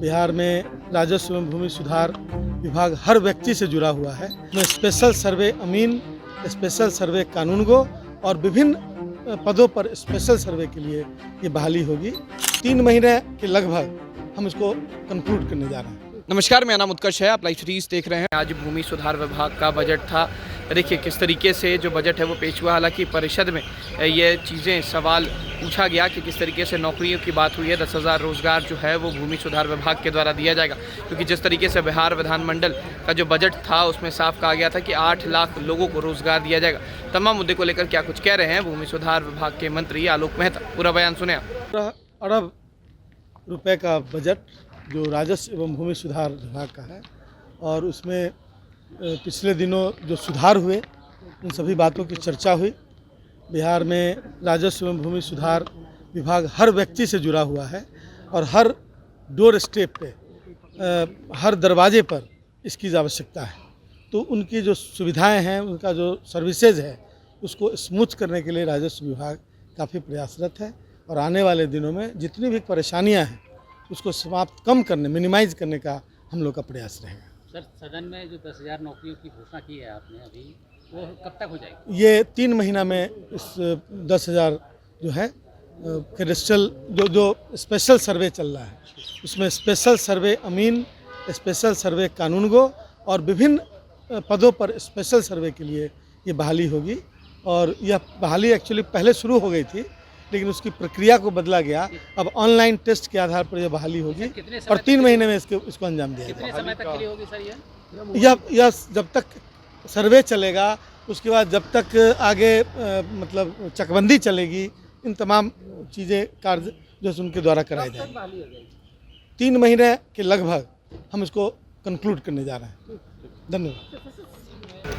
बिहार में राजस्व एवं भूमि सुधार विभाग हर व्यक्ति से जुड़ा हुआ है। में स्पेशल सर्वे अमीन, स्पेशल सर्वे कानूनगो और विभिन्न पदों पर स्पेशल सर्वे के लिए ये बहाली होगी। 3 महीने के लगभग हम इसको कंक्लूड करने जा रहे हैं। नमस्कार, मेरा नाम उत्कर्ष है, आप लाइव सीरीज देख रहे हैं। आज भूमि सुधार विभाग का बजट था। देखिए किस तरीके से जो बजट है वो पेश हुआ। हालांकि परिषद में ये चीज़ें सवाल पूछा गया कि किस तरीके से नौकरियों की बात हुई है। 10,000 रोजगार जो है वो भूमि सुधार विभाग के द्वारा दिया जाएगा, क्योंकि जिस तरीके से बिहार विधानमंडल का जो बजट था उसमें साफ कहा गया था कि 8 लाख लोगों को रोजगार दिया जाएगा। तमाम मुद्दे को लेकर क्या कुछ कह रहे हैं भूमि सुधार विभाग के मंत्री आलोक मेहता, पूरा बयान सुने आप। अरब रुपए का बजट जो राजस्व एवं भूमि सुधार विभाग का है, और उसमें पिछले दिनों जो सुधार हुए उन सभी बातों की चर्चा हुई। बिहार में राजस्व एवं भूमि सुधार विभाग हर व्यक्ति से जुड़ा हुआ है और हर डोर स्टेप पे, हर दरवाजे पर इसकी आवश्यकता है। तो उनकी जो सुविधाएं हैं, उनका जो सर्विसेज है, उसको स्मूथ करने के लिए राजस्व विभाग काफ़ी प्रयासरत है। और आने वाले दिनों में जितनी भी परेशानियां हैं उसको समाप्त कम करने, मिनिमाइज करने का हम लोग का प्रयास रहेगा। सर, सदन में जो 10,000 नौकरियों की घोषणा की है आपने अभी, वो कब तक हो जाएगी? ये 3 महीना में इस 10,000 जो है कैडेस्ट्रल जो स्पेशल सर्वे चल रहा है, उसमें स्पेशल सर्वे अमीन, स्पेशल सर्वे कानूनगो और विभिन्न पदों पर स्पेशल सर्वे के लिए ये बहाली होगी। और यह बहाली एक्चुअली पहले शुरू हो गई थी, लेकिन उसकी प्रक्रिया को बदला गया। अब ऑनलाइन टेस्ट के आधार पर यह बहाली होगी और 3 महीने में इसको अंजाम दिया कितने समय तक के लिए होगी सर यह जब तक सर्वे चलेगा, उसके बाद जब तक आगे मतलब चकबंदी चलेगी, इन तमाम चीज़ें कार्य जो उनके द्वारा कराए जाएंगे। 3 महीने के लगभग हम इसको कंक्लूड करने जा रहे हैं। धन्यवाद।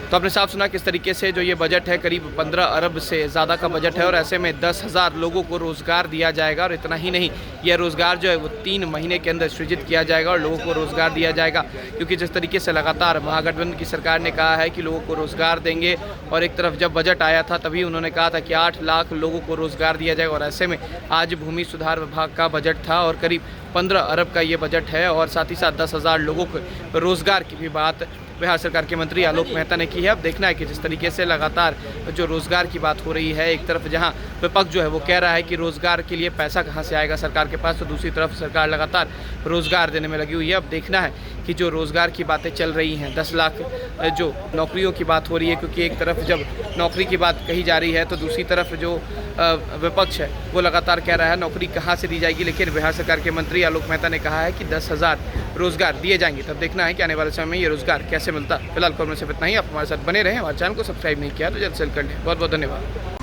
तो आपने साफ सुना किस तरीके से जो ये बजट है, करीब 15 अरब से ज़्यादा का बजट है और ऐसे में 10,000 लोगों को रोज़गार दिया जाएगा। और इतना ही नहीं, यह रोज़गार जो है वो 3 महीने के अंदर सृजित किया जाएगा और लोगों को रोज़गार दिया जाएगा। क्योंकि जिस तरीके से लगातार महागठबंधन की सरकार ने कहा है कि लोगों को रोज़गार देंगे, और एक तरफ जब बजट आया था तभी उन्होंने कहा था कि 8 लाख लोगों को रोज़गार दिया जाएगा। और ऐसे में आज भूमि सुधार विभाग का बजट था और करीब 15 अरब का ये बजट है, और साथ ही साथ 10,000 लोगों को रोज़गार की भी बात बिहार सरकार के मंत्री आलोक मेहता ने की है। अब देखना है कि जिस तरीके से लगातार जो रोज़गार की बात हो रही है, एक तरफ जहां विपक्ष जो है वो कह रहा है कि रोज़गार के लिए पैसा कहां से आएगा सरकार के पास, तो दूसरी तरफ सरकार लगातार रोज़गार देने में लगी हुई है। अब देखना है कि जो रोज़गार की बातें चल रही हैं, 10 लाख जो नौकरियों की बात हो रही है, क्योंकि एक तरफ जब नौकरी की बात कही जा रही है तो दूसरी तरफ जो विपक्ष है वो लगातार कह रहा है नौकरी कहाँ से दी जाएगी। लेकिन बिहार सरकार के मंत्री आलोक मेहता ने कहा है कि 10,000 रोज़गार दिए जाएंगे। तब देखना है कि आने वाले समय में ये रोज़गार कैसे मिलता। फिलहाल खबर में सिर्फ इतना ही। आप हमारे साथ बने रहें। हमारे चैनल को सब्सक्राइब नहीं किया तो जल्द से जल्द कर लें। बहुत बहुत धन्यवाद।